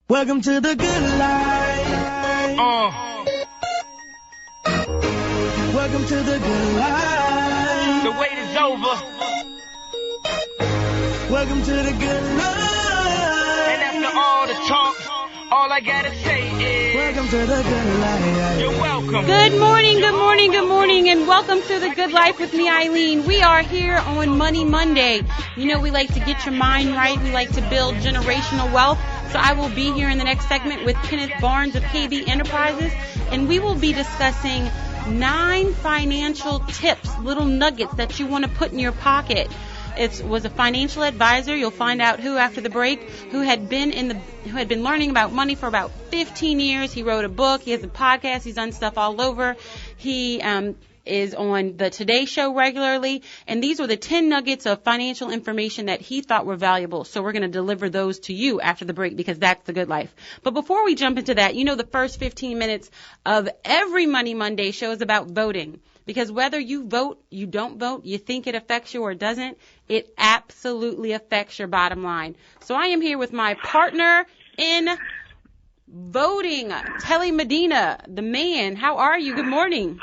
Welcome to the good life. Welcome to the good life. The wait is over. Welcome to the good life. And after all the talk, all I gotta say is, welcome to the good life. You're welcome. Good morning, good morning, good morning, and welcome to The Good Life with me, Eileen. We are here on Money Monday. You know, we like to get your mind right. We like to build generational wealth. So I will be here in the next segment with Kenneth Barnes of KB Enterprises, and we will be discussing 9 financial tips, little nuggets that you want to put in your pocket. It was a financial advisor. You'll find out who after the break, who had been learning about money for about 15 years. He wrote a book. He has a podcast. He's done stuff all over. He is on the Today Show regularly, and these were the 10 nuggets of financial information that he thought were valuable. So we're going to deliver those to you after the break because that's the good life. But before we jump into that, you know the first 15 minutes of every Money Monday show is about voting. Because whether you vote, you don't vote, you think it affects you or doesn't, it absolutely affects your bottom line. So I am here with my partner in voting, Telly Medina, the man. How are you? Good morning.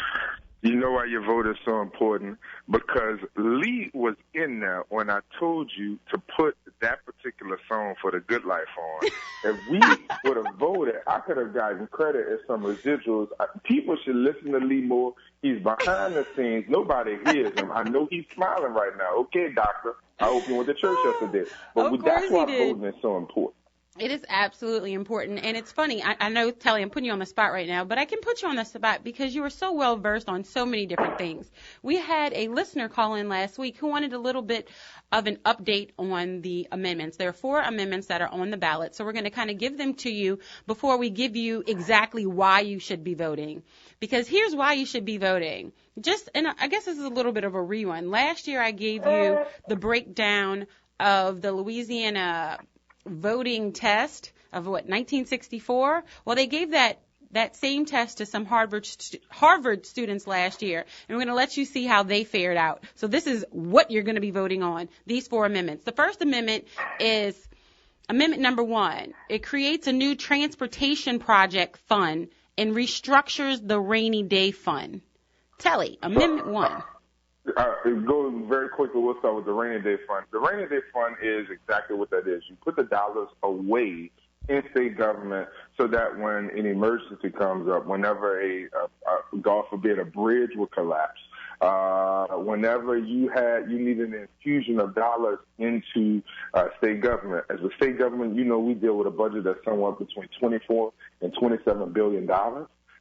You know why your vote is so important? Because Lee was in there when I told you to put that particular song for The Good Life on. If we would have voted, I could have gotten credit as some residuals. People should listen to Lee more. He's behind the scenes. Nobody hears him. I know he's smiling right now. Okay, doctor. I hope you went to church yesterday. But that's why voting is so important. It is absolutely important, and it's funny. I know, Telly, I'm putting you on the spot right now, but I can put you on the spot because you are so well-versed on so many different things. We had a listener call in last week who wanted a little bit of an update on the amendments. There are 4 amendments that are on the ballot, so we're going to kind of give them to you before we give you exactly why you should be voting. Because here's why you should be voting. And I guess this is a little bit of a rerun. Last year I gave you the breakdown of the Louisiana voting test of 1964. Well, they gave that same test to some Harvard students last year, and we're going to let you see how they fared out. So this is what you're going to be voting on, these 4 amendments. The first amendment is amendment number 1. It creates a new transportation project fund and restructures the rainy day fund. Telly, amendment 1. Go very quickly. We'll start with the rainy day fund. The rainy day fund is exactly what that is. You put the dollars away in state government so that when an emergency comes up, whenever God forbid, a bridge will collapse, whenever you need an infusion of dollars into state government. As a state government, you know we deal with a budget that's somewhere between $24 and $27 billion.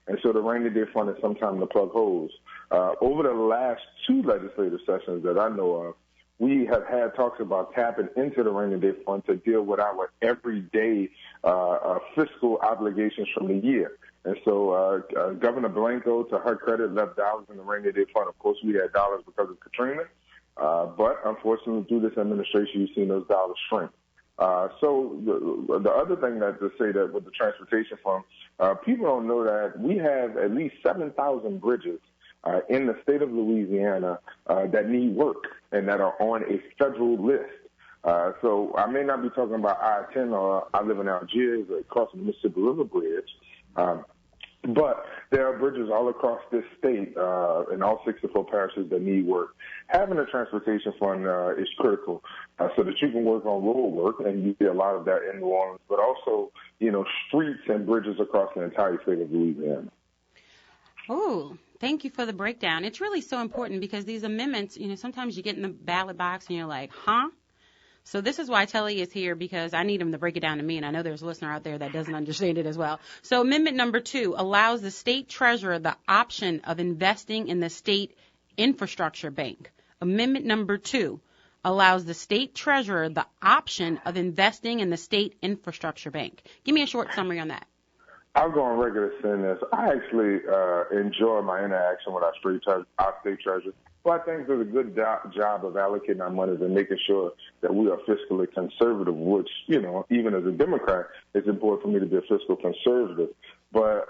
And so the rainy day fund is sometimes to plug holes. Over the last 2 legislative sessions that I know of, we have had talks about tapping into the rainy day fund to deal with our everyday fiscal obligations from the year. And so Governor Blanco, to her credit, left dollars in the rainy day fund. Of course, we had dollars because of Katrina. But unfortunately, through this administration, you've seen those dollars shrink. So the other thing that to say that with the transportation fund, people don't know that we have at least 7,000 bridges in the state of Louisiana that need work and that are on a federal list. So I may not be talking about I-10 or I live in Algiers or crossing the Mississippi River Bridge, but there are bridges all across this state in all 64 parishes that need work. Having a transportation fund is critical so that you can work on road work, and you see a lot of that in New Orleans, but also, streets and bridges across the entire state of Louisiana. Oh, thank you for the breakdown. It's really so important because these amendments, sometimes you get in the ballot box and you're like, huh? So this is why Telly is here, because I need him to break it down to me, and I know there's a listener out there that doesn't understand it as well. So amendment number 2 allows the state treasurer the option of investing in the state infrastructure bank. Amendment number 2 allows the state treasurer the option of investing in the state infrastructure bank. Give me a short summary on that. I'll go on record as saying this. I actually enjoy my interaction with our state treasurer. Well, I think does a good job of allocating our money and making sure that we are fiscally conservative, which, even as a Democrat, it's important for me to be a fiscal conservative. But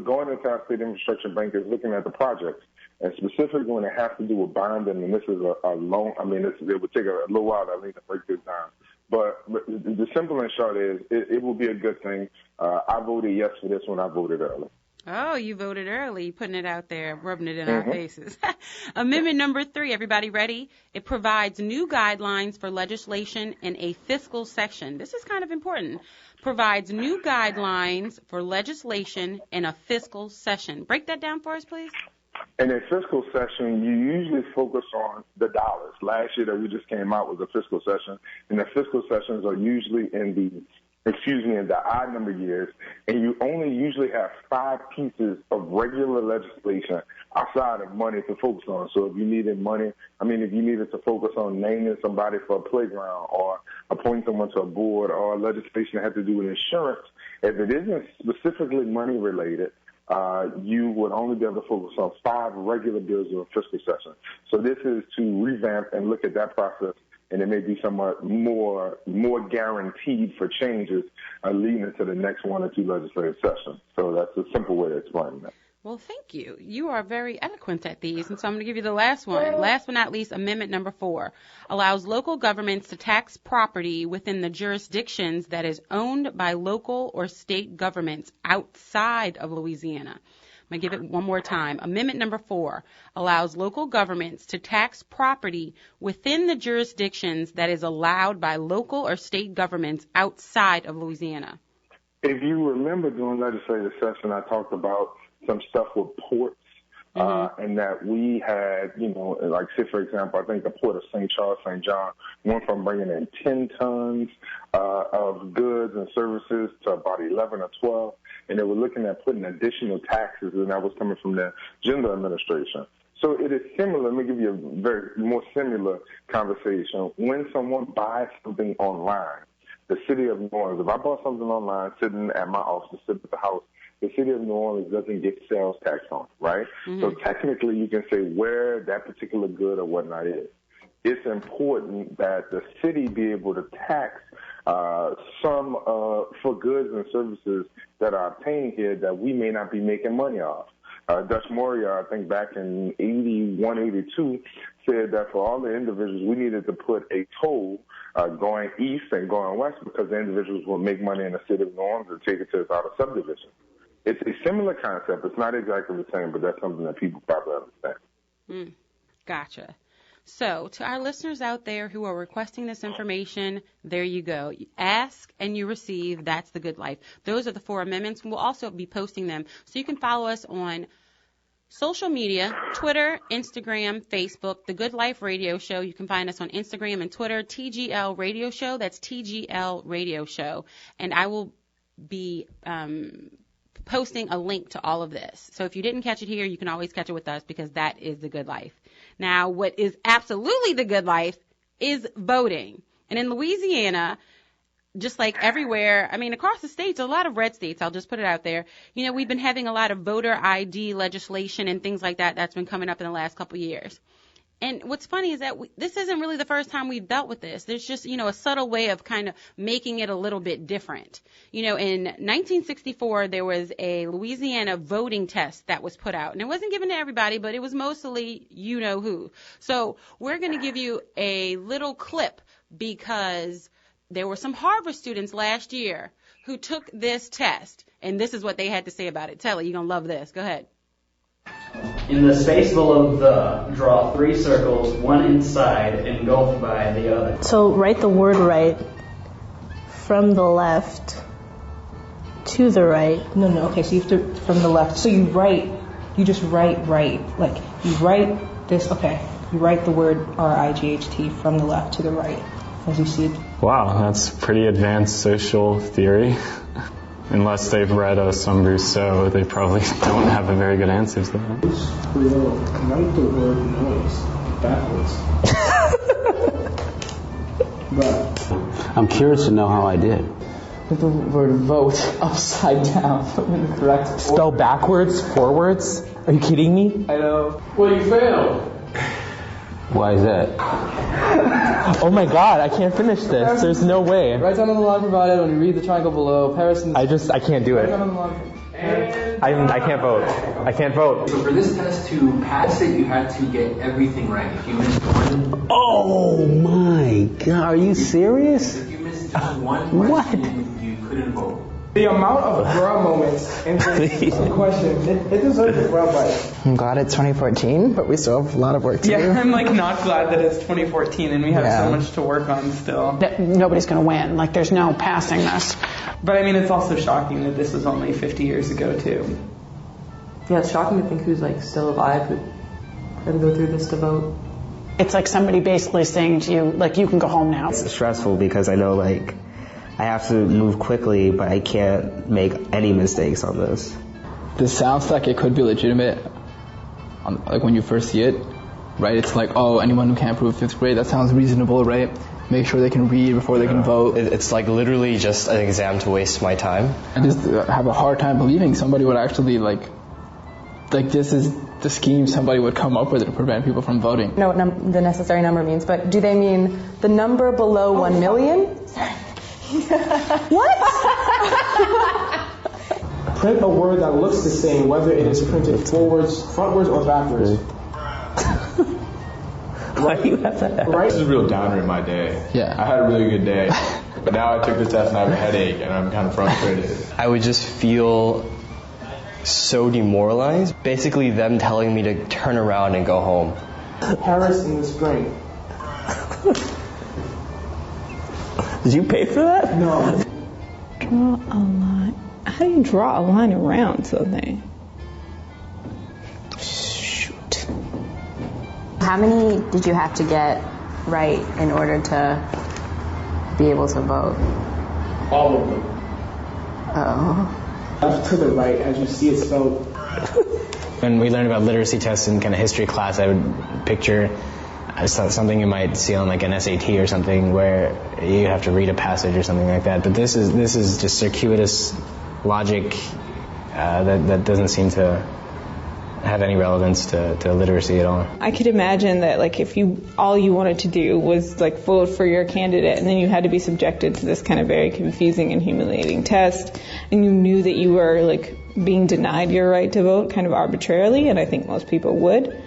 going into our state infrastructure bank is looking at the projects. And specifically when it has to do with bonding, and this is a loan, it would take a little while to break this down. But the simple and short is it will be a good thing. I voted yes for this one. I voted early. Oh, you voted early, putting it out there, rubbing it in our faces. Amendment number 3, everybody ready? It provides new guidelines for legislation in a fiscal section. This is kind of important. Provides new guidelines for legislation in a fiscal session. Break that down for us, please. In a fiscal session, you usually focus on the dollars. Last year that we just came out was a fiscal session, and the fiscal sessions are usually in the odd number years, and you only usually have 5 pieces of regular legislation outside of money to focus on. So if you needed to focus on naming somebody for a playground or appointing someone to a board or legislation that had to do with insurance, if it isn't specifically money related, you would only be able to focus on 5 regular bills in a fiscal session. So this is to revamp and look at that process, and it may be somewhat more guaranteed for changes leading into the next 1 or 2 legislative sessions. So that's a simple way to explain that. Well, thank you. You are very eloquent at these, and so I'm going to give you the last one. Last but not least, Amendment number 4 allows local governments to tax property within the jurisdictions that is owned by local or state governments outside of Louisiana. I'm going to give it one more time. Amendment number 4 allows local governments to tax property within the jurisdictions that is allowed by local or state governments outside of Louisiana. If you remember during legislative session, I talked about some stuff with ports, and that we had, like, say, for example, I think the port of St. Charles, St. John went from bringing in 10 tons of goods and services to about 11 or 12, and they were looking at putting additional taxes, and that was coming from the General Administration. So it is similar. Let me give you a very more similar conversation. When someone buys something online, the city of New Orleans, if I bought something online sitting at my office, sitting at the house, the city of New Orleans doesn't get sales tax on it, right? So technically you can say where that particular good or whatnot is. It's important that the city be able to tax some for goods and services that are obtained here that we may not be making money off. Dutch Moria, I think back in 81, 82, said that for all the individuals, we needed to put a toll going east and going west because the individuals will make money in the city of New Orleans and take it to its outer subdivision. It's a similar concept. It's not exactly the same, but that's something that people probably understand. Gotcha. So to our listeners out there who are requesting this information, there you go. You ask and you receive. That's the good life. Those are the 4 amendments. We'll also be posting them. So you can follow us on social media, Twitter, Instagram, Facebook, The Good Life Radio Show. You can find us on Instagram and Twitter, TGL Radio Show. That's TGL Radio Show. And I will be posting a link to all of this. So if you didn't catch it here, you can always catch it with us because that is the good life. Now, what is absolutely the good life is voting. And in Louisiana, just like everywhere, across the states, a lot of red states, I'll just put it out there, we've been having a lot of voter ID legislation and things like that that's been coming up in the last couple of years. And what's funny is that this isn't really the first time we've dealt with this. There's just, a subtle way of kind of making it a little bit different. In 1964, there was a Louisiana voting test that was put out. And it wasn't given to everybody, but it was mostly you-know-who. So we're going to give you a little clip because there were some Harvard students last year who took this test. And this is what they had to say about it. Telly, you're going to love this. Go ahead. In the space below the, draw 3 circles, one inside, engulfed by the other. So write the word right from the left to the right. No, okay, so you have to, from the left. So you just write right. Like, you write this, okay. You write the word R-I-G-H-T from the left to the right, as you see it. Wow, that's pretty advanced social theory. Unless they've read some Rousseau, they probably don't have a very good answer to that. Write the word noise backwards. But I'm curious to know how I did. Put the word vote upside down in the correct spell backwards, forwards? Are you kidding me? I know. Well, you failed. Why is that? Oh my God, I can't finish this. There's no way. Write down on the line provided when you read the triangle below. Paris and I can't do it. Write down on the line. I can't vote. I can't vote. So for this test to pass it, you had to get everything right. If you missed one... Oh my God, are you serious? If you Just one question you couldn't vote. The amount of bruh moments in this question, it deserves a bruh bite. I'm glad it's 2014, but we still have a lot of work to do. Yeah, I'm like not glad that it's 2014 and we have so much to work on still. That nobody's going to win. Like, there's no passing this. But I mean, it's also shocking that this was only 50 years ago too. Yeah, it's shocking to think who's like still alive who had to go through this to vote. It's like somebody basically saying to you, like, you can go home now. It's stressful because I know, like, I have to move quickly, but I can't make any mistakes on this. This sounds like it could be legitimate, like when you first see it, right? It's like, oh, anyone who can't prove 5th grade, that sounds reasonable, right? Make sure they can read before they can vote. It's like literally just an exam to waste my time. I just have a hard time believing somebody would actually like this is the scheme somebody would come up with to prevent people from voting. Know what the necessary number means, but do they mean the number below 1 million? What? Print a word that looks the same, whether it is printed forwards, frontwards, or backwards. Why do you have that? Right? This is a real downer in my day. Yeah. I had a really good day, but now I took the test and I have a headache and I'm kind of frustrated. I would just feel so demoralized. Basically them telling me to turn around and go home. Paris in the spring. Did you pay for that? No. Draw a line. How do you draw a line around something? Shoot. How many did you have to get right in order to be able to vote? All of them. Oh. Left to the right, as you see it spelled. When we learned about literacy tests in kind of history class, I would picture something you might see on like an SAT or something where you have to read a passage or something like that. But this is just circuitous logic that doesn't seem to have any relevance to literacy at all. I could imagine that, like, if all you wanted to do was like vote for your candidate, and then you had to be subjected to this kind of very confusing and humiliating test, and you knew that you were like being denied your right to vote kind of arbitrarily, and I think most people would.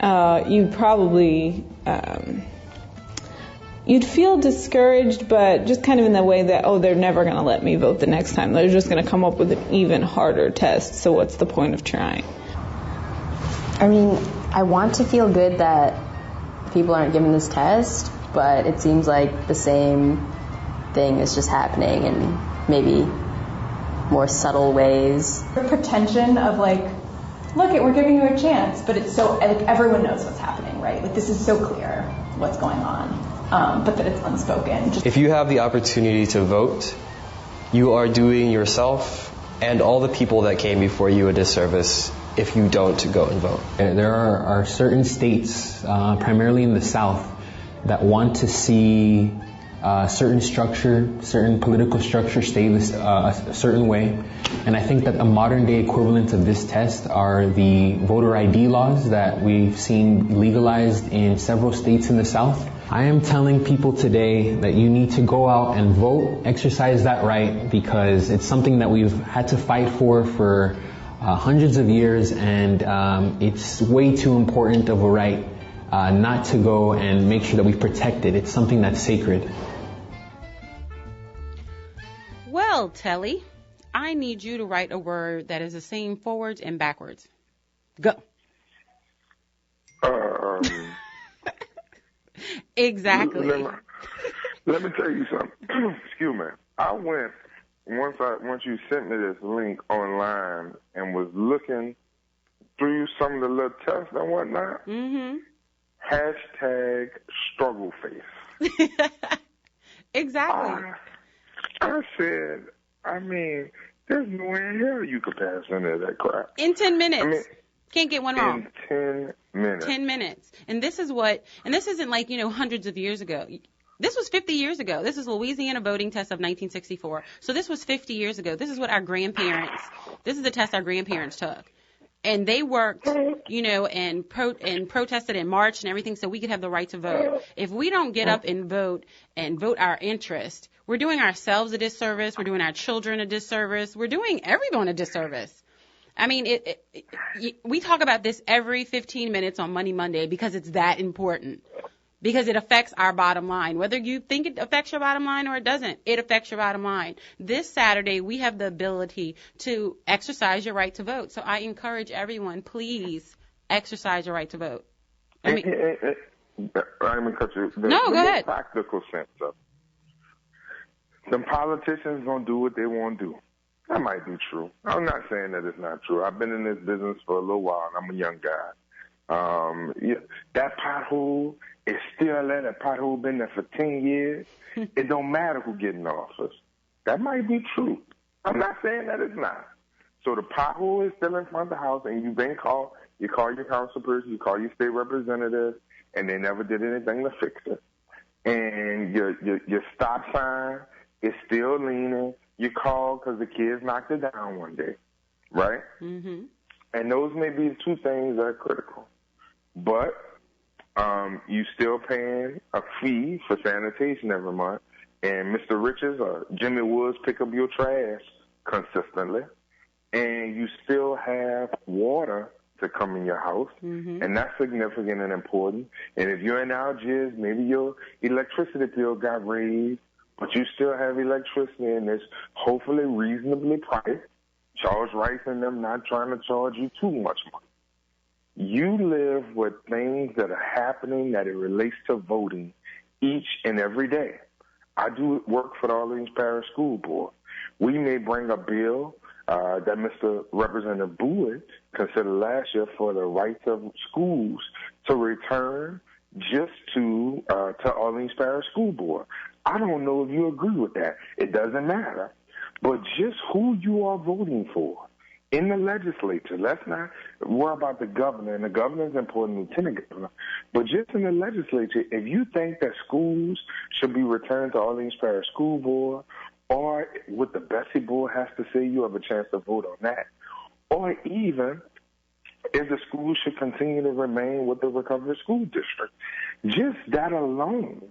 You'd probably you'd feel discouraged, but just kind of in the way that, oh, they're never going to let me vote the next time. They're just going to come up with an even harder test, so what's the point of trying? I mean, I want to feel good that people aren't given this test, but it seems like the same thing is just happening in maybe more subtle ways. The pretension of like, look, we're giving you a chance, but it's so, like, everyone knows what's happening, right? Like, this is so clear what's going on, but that it's unspoken. If you have the opportunity to vote, you are doing yourself and all the people that came before you a disservice if you don't go and vote. There are certain states, primarily in the South, that want to see certain structure, certain political structure stay a certain way. And I think that a modern day equivalent of this test are the voter ID laws that we've seen legalized in several states in the South. I am telling people today that you need to go out and vote, exercise that right, because it's something that we've had to fight for hundreds of years, and it's way too important of a right not to go and make sure that we protect it. It's something that's sacred. Well, Telly, I need you to write a word that is the same forwards and backwards. Go. Exactly. Let me tell you something. Excuse me. I went, once you sent me this link online and was looking through some of the little tests and whatnot, hashtag struggle face. Exactly. I said, I mean, there's no way in hell you could pass any of that crap. In 10 minutes. I mean, can't get one wrong. In 10 minutes. 10 minutes. And this isn't like, hundreds of years ago. This was 50 years ago. This is Louisiana voting test of 1964. So this was 50 years ago. This is what this is the test our grandparents took. And they worked, and protested and marched and everything so we could have the right to vote. If we don't get up and vote our interest, we're doing ourselves a disservice. We're doing our children a disservice. We're doing everyone a disservice. I mean, we talk about this every 15 minutes on Money Monday because it's that important. because it affects our bottom line. Whether you think it affects your bottom line or it doesn't, it affects your bottom line. This Saturday, we have the ability to exercise your right to vote. So I encourage everyone, please exercise your right to vote. I'm going to cut you. No, go ahead. The practical sense of it. The politicians going to do what they want to do. That might be true. I'm not saying that it's not true. I've been in this business for a little while, and I'm a young guy. That pothole is still there. That pothole been there for 10 years. It don't matter who get in office. That might be true. I'm not saying that it's not. So the pothole is still in front of the house, and you've been called. You call your council person, you call your state representative, and they never did anything to fix it. And your stop sign is still leaning. You call because the kids knocked it down one day, right? Mm-hmm. And those may be the two things that are critical. But you still paying a fee for sanitation every month, and Mr. Riches or Jimmy Woods pick up your trash consistently, and you still have water to come in your house, and that's significant and important. And if you're in Algiers, maybe your electricity bill got raised, but you still have electricity, and it's hopefully reasonably priced. Charles Rice and them not trying to charge you too much money. You live with things that are happening that it relates to voting each and every day. I do work for the Orleans Parish School Board. We may bring a bill that Mr. Representative Boyd considered last year for the rights of schools to return just to Orleans Parish School Board. I don't know if you agree with that. It doesn't matter. But just who you are voting for in the legislature. Let's not worry about the governor, and the governor is important, lieutenant governor. But just in the legislature, if you think that schools should be returned to Orleans Parish School Board, or what the Bessie Board has to say, you have a chance to vote on that. Or even if the schools should continue to remain with the Recovery School District. Just that alone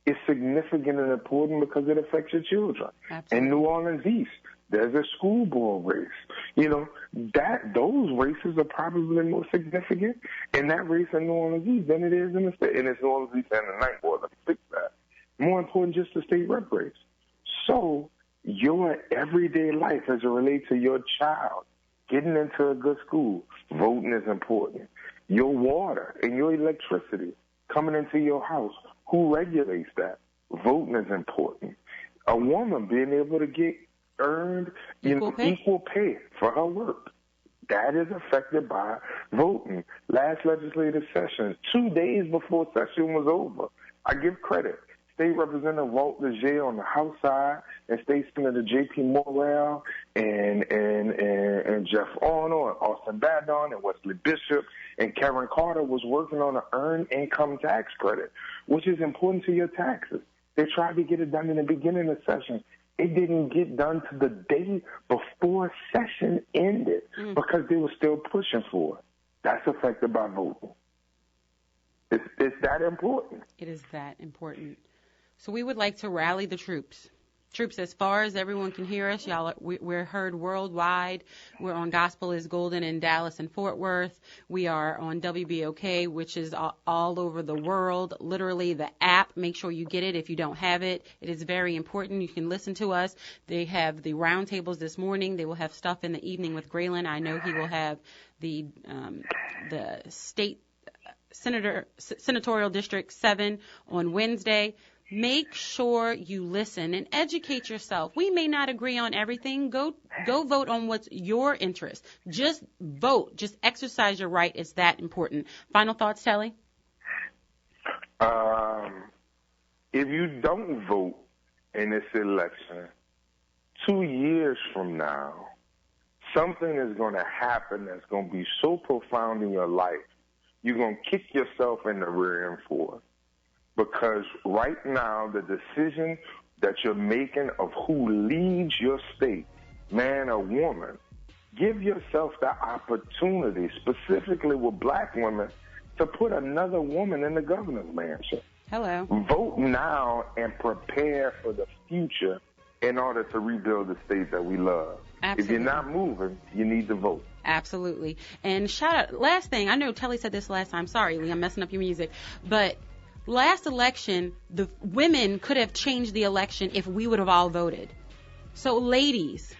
is significant and important because it affects your children. Absolutely. In New Orleans East, there's a school board race. You know, those races are probably more significant in that race in New Orleans East than it is in the state. And it's New Orleans East and the Ninth Ward. Let me fix that. More important, just the state rep race. So your everyday life as it relates to your child getting into a good school, voting is important. Your water and your electricity coming into your house, who regulates that? Voting is important. A woman being able to get earned equal pay for her work, that is affected by voting. Last legislative session, 2 days before session was over, I give credit. State Representative Walt Leger on the House side, and State Senator J.P. Morrell, and Jeff Arnold, and Austin Badon, and Wesley Bishop, and Karen Carter was working on an earned income tax credit, which is important to your taxes. They tried to get it done in the beginning of the session. It didn't get done to the day before session ended because they were still pushing for it. That's affected by voting. It's that important. It is that important. So we would like to rally the troops. Troops as far as everyone can hear us. Y'all, we're heard worldwide. We're on Gospel is Golden in Dallas and Fort Worth. We are on WBOK, which is all over the world. Literally, the app, make sure you get it if you don't have it. It is very important. You can listen to us. They have the roundtables this morning. They will have stuff in the evening with Graylin. I know he will have the state senatorial district 7 on Wednesday. Make sure you listen and educate yourself. We may not agree on everything. Go vote on what's your interest. Just vote. Just exercise your right. It's that important. Final thoughts, Telly? If you don't vote in this election, 2 years from now, something is going to happen that's going to be so profound in your life, you're going to kick yourself in the rear end for it. Because right now, the decision that you're making of who leads your state, man or woman, give yourself the opportunity, specifically with black women, to put another woman in the governor's mansion. Hello. Vote now and prepare for the future in order to rebuild the state that we love. Absolutely. If you're not moving, you need to vote. Absolutely. And shout out, last thing, I know Telly said this last time. Sorry, Lee, I'm messing up your music. But Last election, the women could have changed the election if we would have all voted. So ladies,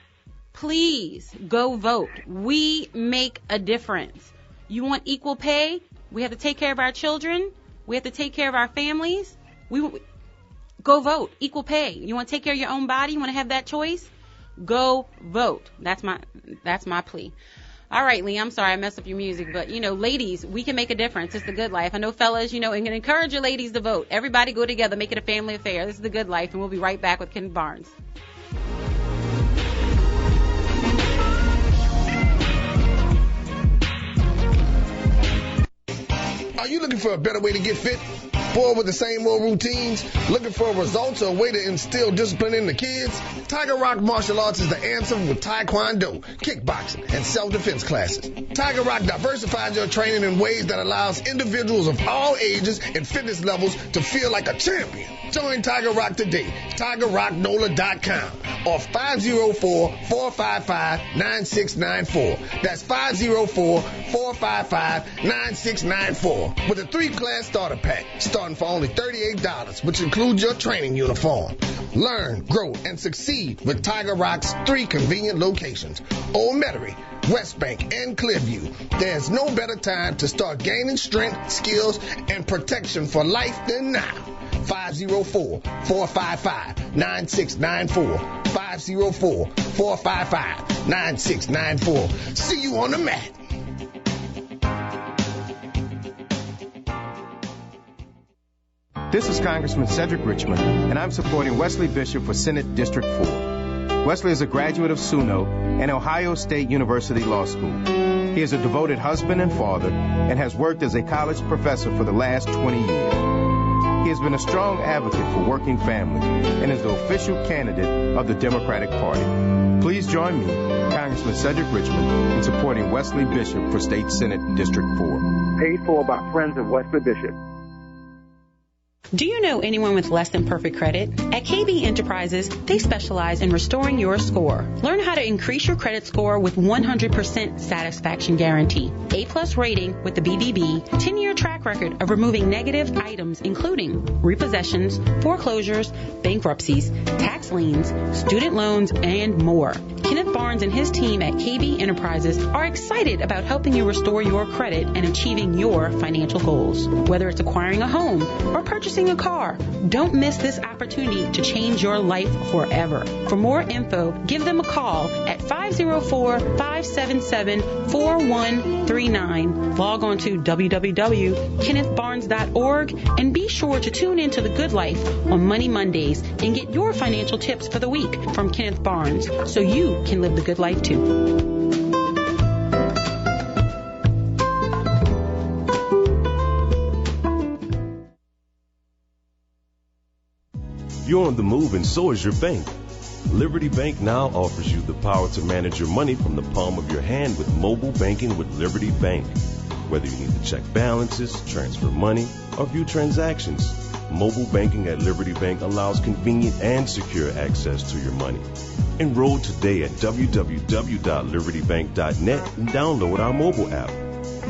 please go vote. We make a difference. You want equal pay? We have to take care of our children. We have to take care of our families. Go vote. Equal pay. You want to take care of your own body? You want to have that choice? Go vote. That's my plea. All right, Lee, I'm sorry I messed up your music, but, ladies, we can make a difference. It's the good life. I know, fellas, and can encourage your ladies to vote. Everybody go together. Make it a family affair. This is the good life, and we'll be right back with Ken Barnes. Are you looking for a better way to get fit? Bored with the same old routines? Looking for results or a way to instill discipline in the kids? Tiger Rock Martial Arts is the answer with Taekwondo, kickboxing, and self-defense classes. Tiger Rock diversifies your training in ways that allows individuals of all ages and fitness levels to feel like a champion. Join Tiger Rock today. TigerRockNola.com or 504-455-9694. That's 504-455-9694 with a 3-class starter pack starting for only $38, which includes your training uniform. Learn, grow, and succeed with Tiger Rock's 3 convenient locations: Old Metairie, West Bank, and Clearview. There's no better time to start gaining strength, skills, and protection for life than now. 504-455-9694. 504-455-9694. See you on the mat. This is Congressman Cedric Richmond, and I'm supporting Wesley Bishop for Senate District 4. Wesley is a graduate of SUNO and Ohio State University Law School. He is a devoted husband and father and has worked as a college professor for the last 20 years. He has been a strong advocate for working families and is the official candidate of the Democratic Party. Please join me, Congressman Cedric Richmond, in supporting Wesley Bishop for State Senate District 4. Paid for by friends of Wesley Bishop. Do you know anyone with less than perfect credit? At KB Enterprises, they specialize in restoring your score. Learn how to increase your credit score with 100% satisfaction guarantee. A+ rating with the BBB, 10-year track record of removing negative items including repossessions, foreclosures, bankruptcies, tax liens, student loans, and more. Kenneth Barnes and his team at KB Enterprises are excited about helping you restore your credit and achieving your financial goals. Whether it's acquiring a home or purchasing a car, don't miss this opportunity to change your life forever. For more info, give them a call at 504-577-4139. Log on to www.kennethbarnes.org and be sure to tune in to The Good Life on Money Mondays and get your financial tips for the week from Kenneth Barnes so you can live the good life too. You're on the move and so is your bank. Liberty Bank now offers you the power to manage your money from the palm of your hand with mobile banking with Liberty Bank. Whether you need to check balances, transfer money, or view transactions, mobile banking at Liberty Bank allows convenient and secure access to your money. Enroll today at www.libertybank.net and download our mobile app.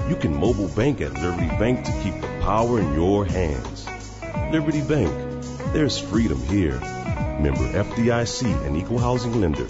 You can mobile bank at Liberty Bank to keep the power in your hands. Liberty Bank. There's freedom here. Member FDIC, an equal housing lender.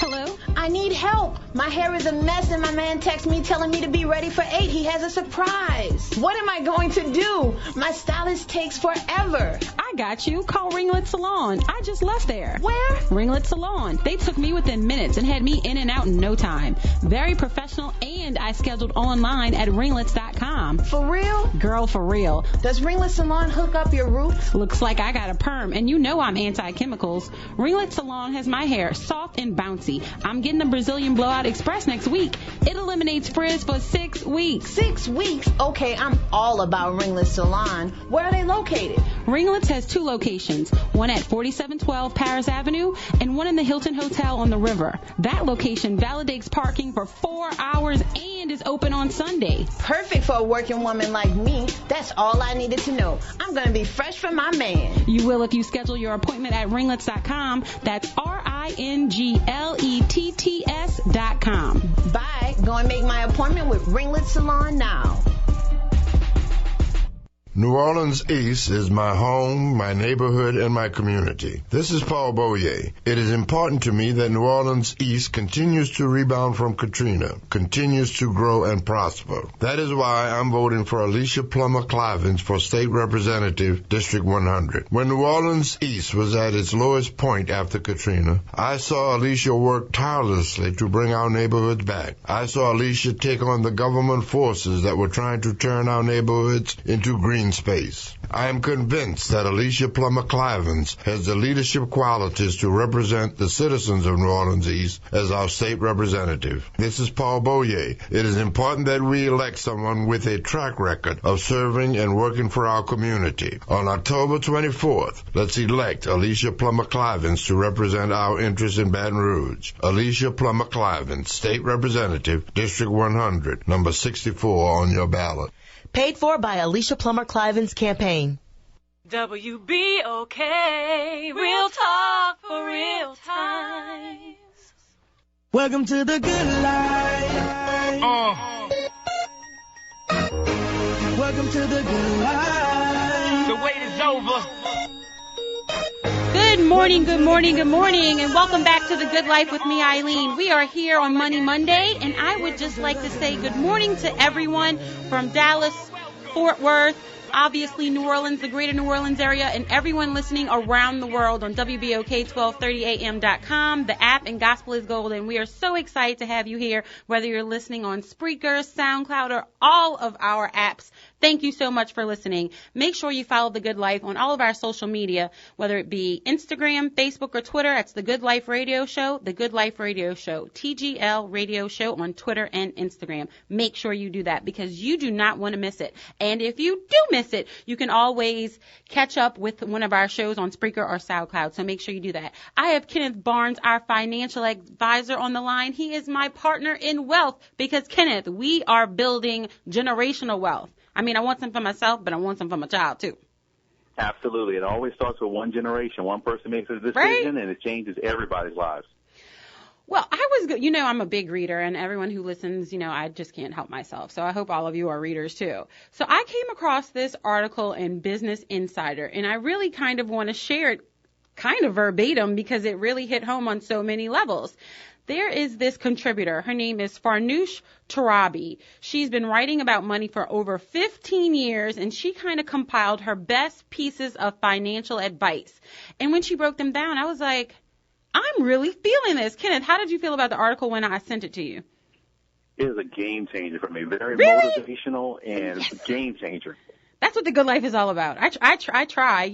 Hello? I need help. My hair is a mess and my man texts me telling me to be ready for 8. He has a surprise. What am I going to do? My stylist takes forever. I got you. Call Ringlet Salon. I just left there. Where? Ringlet Salon. They took me within minutes and had me in and out in no time. Very professional, and I scheduled online at ringlets.com. For real? Girl, for real. Does Ringlet Salon hook up your roots? Looks like I got a perm, and you know I'm anti-chemicals. Ringlet Salon has my hair soft and bouncy. I'm getting the Brazilian Blowout Express next week. It eliminates frizz for 6 weeks. 6 weeks? Okay, I'm all about Ringlet Salon. Where are they located? Ringlets has 2 locations, one at 4712 Paris Avenue and one in the Hilton Hotel on the river. That location validates parking for 4 hours and is open on Sunday. Perfect for a working woman like me. That's all I needed to know. I'm going to be fresh for my man. You will if you schedule your appointment at ringlets.com. That's RINGLETS.com. RINGLETTS.com. Bye. Go and make my appointment with Ringlet Salon now. New Orleans East is my home, my neighborhood, and my community. This is Paul Boyer. It is important to me that New Orleans East continues to rebound from Katrina, continues to grow and prosper. That is why I'm voting for Alicia Plummer-Clivens for State Representative, District 100. When New Orleans East was at its lowest point after Katrina, I saw Alicia work tirelessly to bring our neighborhoods back. I saw Alicia take on the government forces that were trying to turn our neighborhoods into green space. I am convinced that Alicia Plummer-Clivens has the leadership qualities to represent the citizens of New Orleans East as our state representative. This is Paul Boyer. It is important that we elect someone with a track record of serving and working for our community. On October 24th, let's elect Alicia Plummer-Clivens to represent our interests in Baton Rouge. Alicia Plummer-Clivens, State Representative, District 100, number 64 on your ballot. Paid for by Alicia Plummer-Clivens campaign. WBOK, real talk for real times. Welcome to the good life. Welcome to the good life. The wait is over. Good morning, good morning, good morning, and welcome back to The Good Life with me, Eileen. We are here on Money Monday, and I would just like to say good morning to everyone from Dallas, Fort Worth, obviously New Orleans, the greater New Orleans area, and everyone listening around the world on WBOK1230am.com, the app, and Gospel is Gold. And we are so excited to have you here, whether you're listening on Spreaker, SoundCloud, or all of our apps. Thank you so much for listening. Make sure you follow The Good Life on all of our social media, whether it be Instagram, Facebook, or Twitter. It's The Good Life Radio Show, The Good Life Radio Show, TGL Radio Show on Twitter and Instagram. Make sure you do that because you do not want to miss it. And if you do miss it, you can always catch up with one of our shows on Spreaker or SoundCloud. So make sure you do that. I have Kenneth Barnes, our financial advisor, on the line. He is my partner in wealth because, Kenneth, we are building generational wealth. I mean, I want some for myself, but I want some for my child, too. Absolutely. It always starts with one generation. One person makes a decision, right? And it changes everybody's lives. Well, I'm a big reader, and everyone who listens, I just can't help myself. So I hope all of you are readers, too. So I came across this article in Business Insider, and I really kind of want to share it kind of verbatim because it really hit home on so many levels. There is this contributor. Her name is Farnoosh Torabi. She's been writing about money for over 15 years, and she kind of compiled her best pieces of financial advice. And when she broke them down, I was like, I'm really feeling this. Kenneth, how did you feel about the article when I sent it to you? It is a game changer for me. Very motivational and game changer. That's what The Good Life is all about. I try.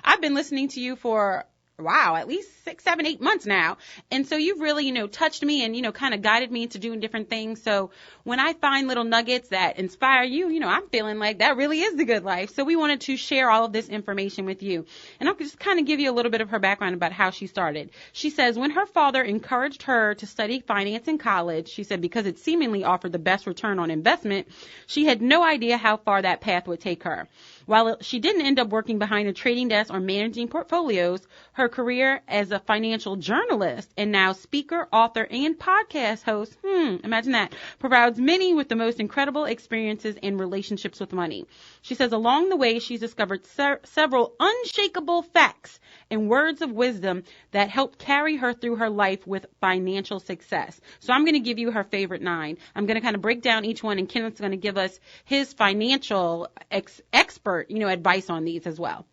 I've been listening to you for at least 6, 7, 8 months now. And so you've really, touched me and, kind of guided me into doing different things. So when I find little nuggets that inspire you, I'm feeling like that really is the good life. So we wanted to share all of this information with you. And I'll just kind of give you a little bit of her background about how she started. She says when her father encouraged her to study finance in college, she said because it seemingly offered the best return on investment, she had no idea how far that path would take her. While she didn't end up working behind a trading desk or managing portfolios, her career as a financial journalist and now speaker, author, and podcast host, imagine that, provides many with the most incredible experiences and relationships with money. She says along the way, she's discovered several unshakable facts and words of wisdom that helped carry her through her life with financial success. So I'm going to give you her favorite 9. I'm going to kind of break down each one, and Kenneth's going to give us his financial expert, advice on these as well.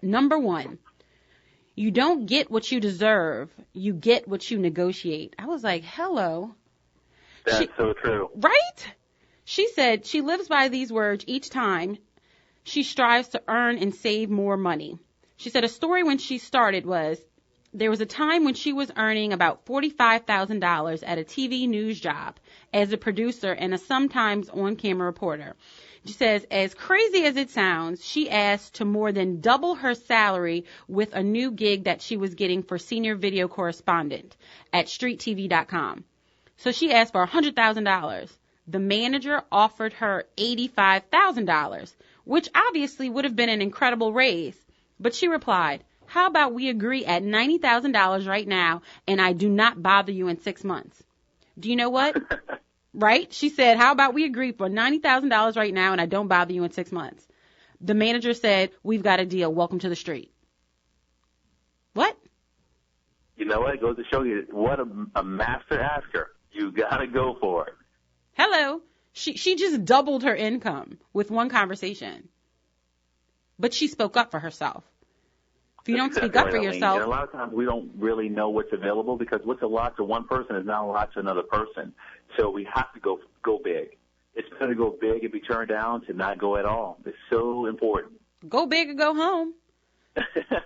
Number 1, you don't get what you deserve. You get what you negotiate. I was like, hello. That's so true. Right? She said she lives by these words each time she strives to earn and save more money. She said a story when she started was there was a time when she was earning about $45,000 at a TV news job as a producer and a sometimes on-camera reporter. She says, as crazy as it sounds, she asked to more than double her salary with a new gig that she was getting for senior video correspondent at StreetTV.com. So she asked for $100,000. The manager offered her $85,000, which obviously would have been an incredible raise. But she replied, how about we agree at $90,000 right now, and I do not bother you in 6 months? Do you know what? Right? She said, how about we agree for $90,000 right now, and I don't bother you in 6 months? The manager said, we've got a deal. Welcome to the street. What? You know what? It goes to show you what a master asker. You got to go for it. Hello. She just doubled her income with one conversation. But she spoke up for herself. If you don't speak up for yourself. And a lot of times we don't really know what's available because what's a lot to one person is not a lot to another person. So we have to go big. It's better to go big and be turned down to not go at all. It's so important. Go big or go home.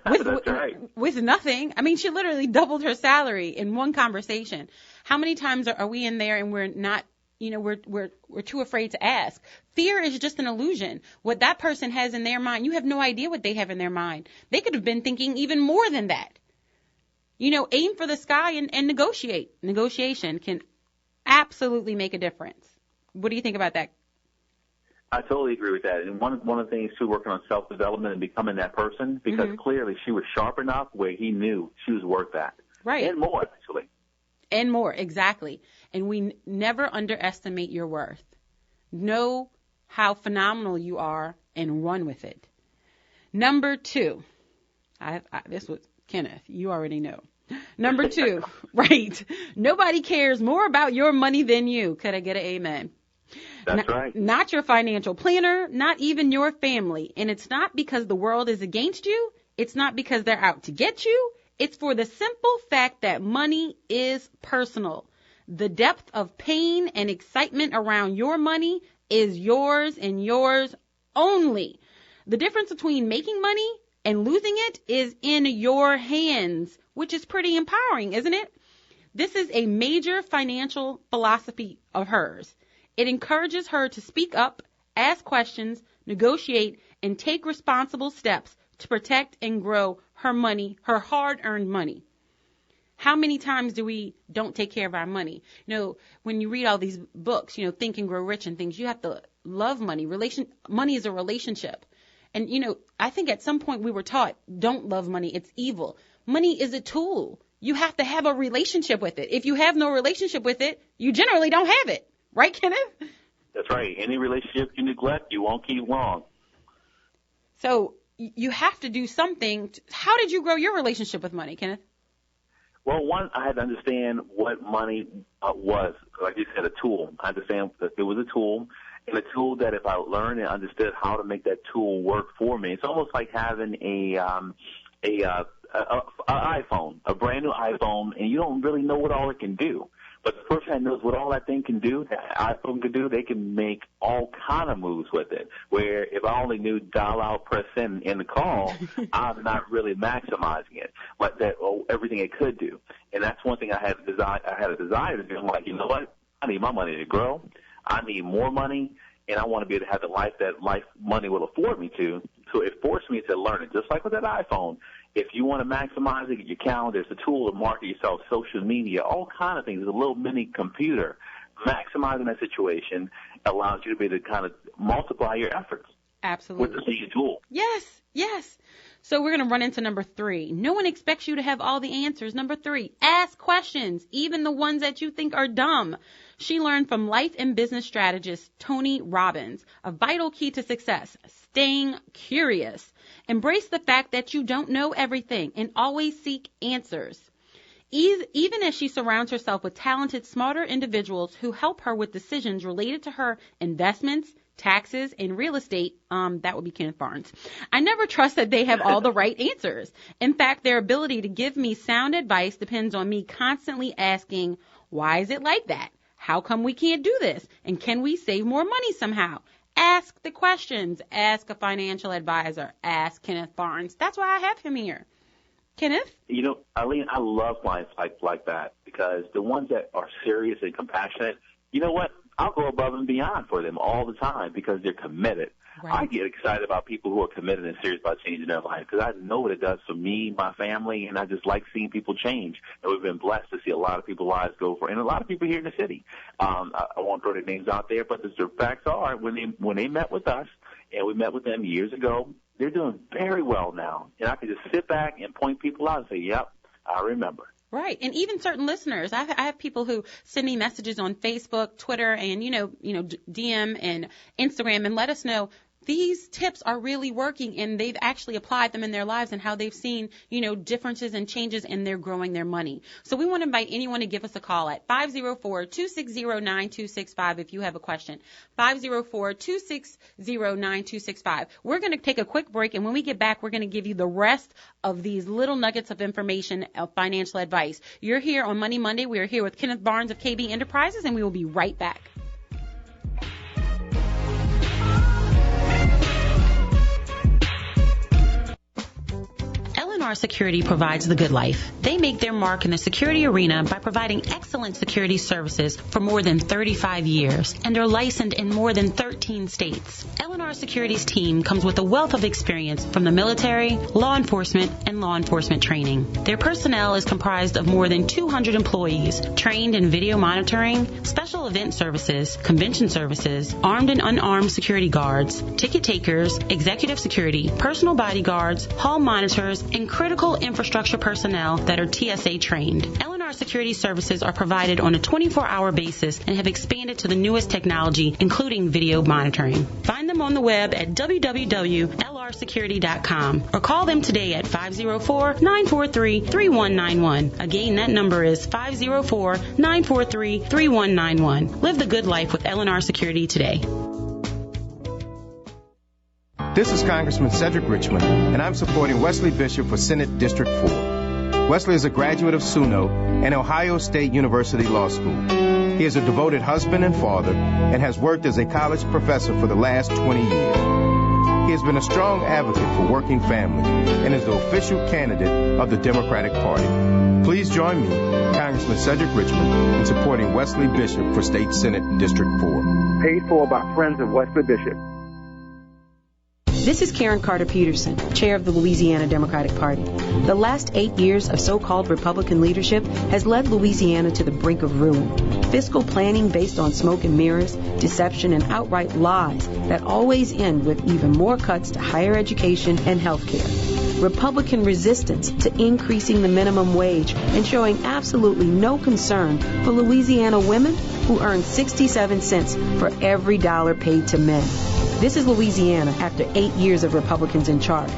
That's right. With nothing. I mean, she literally doubled her salary in one conversation. How many times are we in there and we're not, we're too afraid to ask? Fear is just an illusion. What that person has in their mind, you have no idea what they have in their mind. They could have been thinking even more than that. Aim for the sky and negotiate. Negotiation can absolutely make a difference. What do you think about that? I totally agree with that. And one of the things, too, working on self-development and becoming that person, because clearly she was sharp enough where he knew she was worth that. Right. And more, actually. And more, exactly. And we never underestimate your worth. Know how phenomenal you are and run with it. Number 2. This was Kenneth. You already know. Number 2, right. Nobody cares more about your money than you. Could I get an amen? That's right. Not your financial planner, not even your family. And it's not because the world is against you. It's not because they're out to get you. It's for the simple fact that money is personal. The depth of pain and excitement around your money is yours and yours only. The difference between making money and losing it is in your hands, which is pretty empowering, isn't it? This is a major financial philosophy of hers. It encourages her to speak up, ask questions, negotiate, and take responsible steps to protect and grow her money, her hard-earned money. How many times do we don't take care of our money? When you read all these books, Think and Grow Rich and things, you have to love money. Money is a relationship. And, I think at some point we were taught, don't love money. It's evil. Money is a tool. You have to have a relationship with it. If you have no relationship with it, you generally don't have it. Right, Kenneth? That's right. Any relationship you neglect, you won't keep long. So you have to do something. How did you grow your relationship with money, Kenneth? Well, one, I had to understand what money was. Like you said, a tool. I understand that it was a tool, and a tool that if I learned and understood how to make that tool work for me, it's almost like having an iPhone, a brand new iPhone, and you don't really know what all it can do. But the person that knows what all that thing can do, that iPhone can do, they can make all kind of moves with it. Where if I only knew dial out, press in the call, I'm not really maximizing it. But everything it could do. And that's one thing I had a desire to do. I'm like, you know what? I need my money to grow. I need more money, and I want to be able to have the life that money will afford me to. So it forced me to learn it, just like with that iPhone. If you want to maximize it, get your calendar. It's a tool to market yourself, social media, all kind of things. It's a little mini computer. Maximizing that situation allows you to be able to kind of multiply your efforts. Absolutely. With the same tool. Yes. So we're going to run into number 3. No one expects you to have all the answers. Number 3, ask questions, even the ones that you think are dumb. She learned from life and business strategist Tony Robbins, a vital key to success, staying curious. Embrace the fact that you don't know everything and always seek answers. Even as she surrounds herself with talented, smarter individuals who help her with decisions related to her investments, taxes, and real estate, that would be Kenneth Barnes. I never trust that they have all the right answers. In fact, their ability to give me sound advice depends on me constantly asking, why is it like that? How come we can't do this? And can we save more money somehow? Ask the questions. Ask a financial advisor. Ask Kenneth Barnes. That's why I have him here. Kenneth? Eileen, I love clients like that because the ones that are serious and compassionate, you know what? I'll go above and beyond for them all the time because they're committed. Right. I get excited about people who are committed and serious about changing their life because I know what it does for me, my family, and I just like seeing people change. And we've been blessed to see a lot of people's lives go for, and a lot of people here in the city. I won't throw their names out there, but the facts are when they met with us, and we met with them years ago, They're doing very well now. And I can just sit back and point people out and say, yep, I remember. Right. And even certain listeners, I have people who send me messages on Facebook, Twitter, and, DM and Instagram and let us know these tips are really working and they've actually applied them in their lives and how they've seen, differences and changes and they're growing their money. So we want to invite anyone to give us a call at 504-260-9265 if you have a question. 504-260-9265. We're going to take a quick break, and when we get back, we're going to give you the rest of these little nuggets of information of financial advice. You're here on Money Monday. We are here with Kenneth Barnes of KB Enterprises, and we will be right back. L&R Security provides the good life. They make their mark in the security arena by providing excellent security services for more than 35 years and are licensed in more than 13 states. L&R Security's team comes with a wealth of experience from the military, law enforcement, and law enforcement training. Their personnel is comprised of more than 200 employees trained in video monitoring, special event services, convention services, armed and unarmed security guards, ticket takers, executive security, personal bodyguards, hall monitors, and critical infrastructure personnel that are TSA trained. L&R Security services are provided on a 24-hour basis and have expanded to the newest technology, including video monitoring. Find them on the web at www.lrsecurity.com or call them today at 504-943-3191. Again, that number is 504-943-3191. Live the good life with L&R Security today. This is Congressman Cedric Richmond, and I'm supporting Wesley Bishop for Senate District 4. Wesley is a graduate of SUNO and Ohio State University Law School. He is a devoted husband and father and has worked as a college professor for the last 20 years. He has been a strong advocate for working families and is the official candidate of the Democratic Party. Please join me, Congressman Cedric Richmond, in supporting Wesley Bishop for State Senate District 4. Paid for by Friends of Wesley Bishop. This is Karen Carter Peterson, chair of the Louisiana Democratic Party. The last 8 years of so-called Republican leadership has led Louisiana to the brink of ruin. Fiscal planning based on smoke and mirrors, deception, and outright lies that always end with even more cuts to higher education and health care. Republican resistance to increasing the minimum wage and showing absolutely no concern for Louisiana women who earn 67 cents for every dollar paid to men. This is Louisiana after 8 years of Republicans in charge.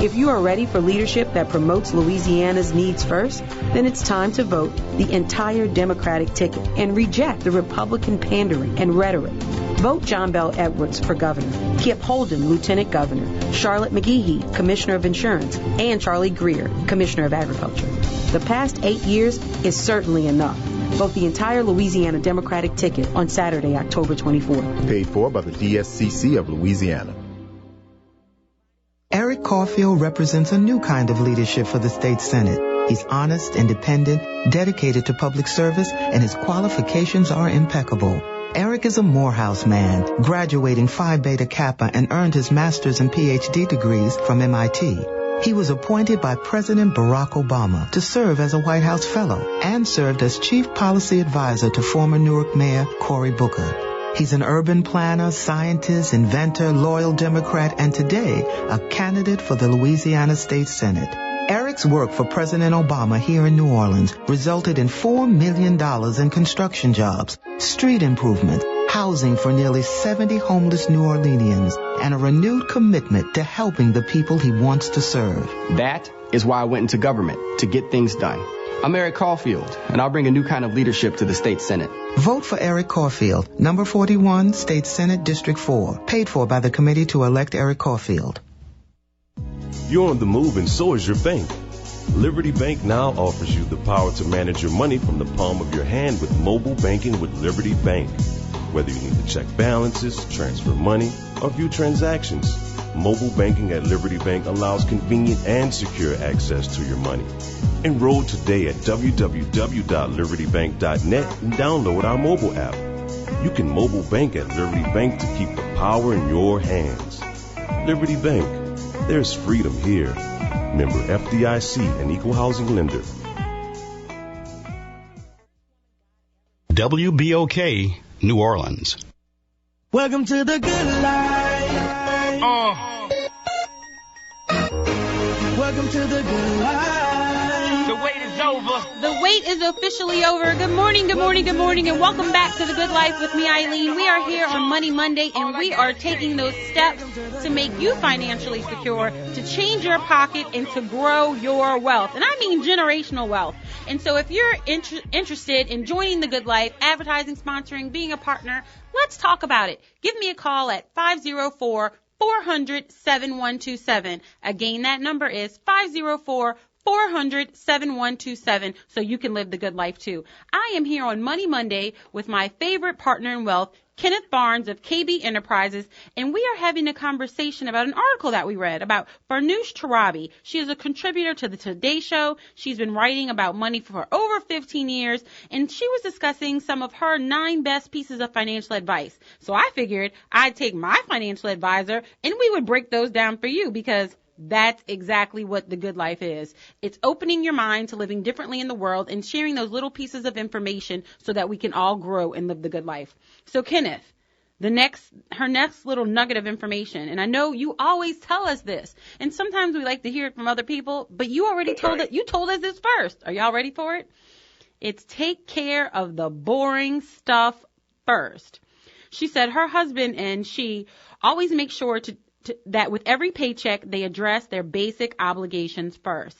If you are ready for leadership that promotes Louisiana's needs first, then it's time to vote the entire Democratic ticket and reject the Republican pandering and rhetoric. Vote John Bell Edwards for governor, Kip Holden, lieutenant governor, Charlotte McGehee, commissioner of insurance, and Charlie Greer, commissioner of agriculture. The past 8 years is certainly enough. Vote the entire Louisiana Democratic ticket on Saturday, October 24th. Paid for by the DSCC of Louisiana. Eric Caulfield represents a new kind of leadership for the state Senate. He's honest, independent, dedicated to public service, and his qualifications are impeccable. Eric is a Morehouse man, graduating Phi Beta Kappa and earned his master's and PhD degrees from MIT. He was appointed by President Barack Obama to serve as a White House fellow and served as chief policy advisor to former Newark Mayor Cory Booker. He's an urban planner, scientist, inventor, loyal Democrat, and today a candidate for the Louisiana State Senate. Eric's work for President Obama here in New Orleans resulted in $4 million in construction jobs, street improvement, housing for nearly 70 homeless New Orleanians, and a renewed commitment to helping the people he wants to serve. That is why I went into government, to get things done. I'm Eric Caulfield, and I'll bring a new kind of leadership to the state Senate. Vote for Eric Caulfield, number 41, State Senate District 4, paid for by the Committee to Elect Eric Caulfield. You're on the move, and so is your bank. Liberty Bank now offers you the power to manage your money from the palm of your hand with mobile banking with Liberty Bank. Whether you need to check balances, transfer money, or view transactions, mobile banking at Liberty Bank allows convenient and secure access to your money. Enroll today at www.libertybank.net and download our mobile app. You can mobile bank at Liberty Bank to keep the power in your hands. Liberty Bank. There's freedom here. Member FDIC, an equal housing lender. WBOK, New Orleans. Welcome to the good life. Welcome to the good life. The wait is over. The wait is officially over. Good morning, good morning, good morning, and welcome back to The Good Life with me, Eileen. We are here on Money Monday, and we are taking those steps to make you financially secure, to change your pocket, and to grow your wealth. And I mean generational wealth. And so if you're interested in joining The Good Life, advertising, sponsoring, being a partner, let's talk about it. Give me a call at 504-400-7127. Again, that number is 504-400-7127, so you can live the good life too. I am here on Money Monday with my favorite partner in wealth, Kenneth Barnes of KB Enterprises, and we are having a conversation about an article that we read about Farnoosh Tarabi. She is a contributor to the Today Show. She's been writing about money for over 15 years, and she was discussing some of her 9 best pieces of financial advice. So I figured I'd take my financial advisor, and we would break those down for you, because that's exactly what the good life is. It's opening your mind to living differently in the world and sharing those little pieces of information so that we can all grow and live the good life. So Kenneth, her next little nugget of information, and I know you always tell us this, and sometimes we like to hear it from other people, but you already told it. You told us this first. Are y'all ready for it? It's take care of the boring stuff first. She said her husband and she always make sure that with every paycheck, they address their basic obligations first.